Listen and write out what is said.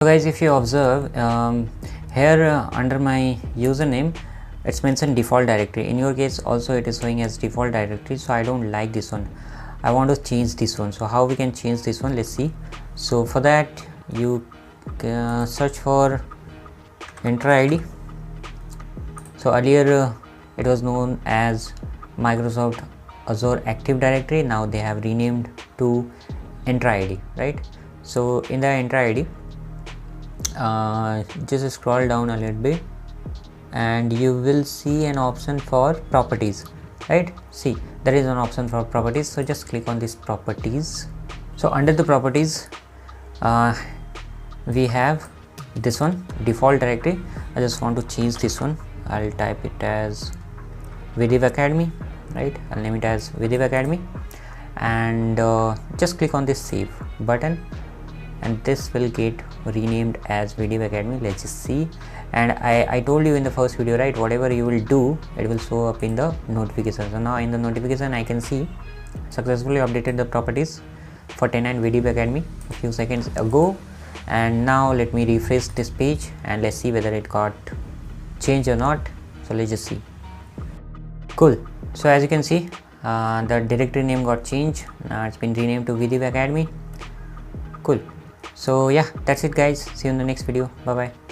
So guys, if you observe here under my username it's mentioned default directory. In your case also it is showing as default directory, so I don't like this one. I want to change this one. So how we can change this one, let's see. So for that you search for enter ID. So earlier it was known as Microsoft Azure Active Directory, now they have renamed to enter ID, right? So in the enter ID just scroll down a little bit and you will see an option for properties, right? See, there is an option for properties, so just click on this properties. So under the properties we have this one, default directory. I just want to change this one. I'll type it as 𝗦𝗵𝘁𝗵𝗵, right? I'll name it as 𝗦𝗵𝘁𝗵𝗵 and just click on this save button and this will get renamed as 𝗦𝗵𝘁𝗵𝗵. Let's just see. And I told you in the first video, right, whatever you will do it will show up in the notification. So now in the notification I can see successfully updated the properties for tenant 𝗦𝗵𝘁𝗵𝗵 a few seconds ago. And now let me refresh this page and let's see whether it got changed or not. So let's just see. Cool. So as you can see the directory name got changed. Now it's been renamed to 𝗦𝗵𝘁𝗵𝗵. Cool. So yeah, that's it guys, see you in the next video. Bye bye.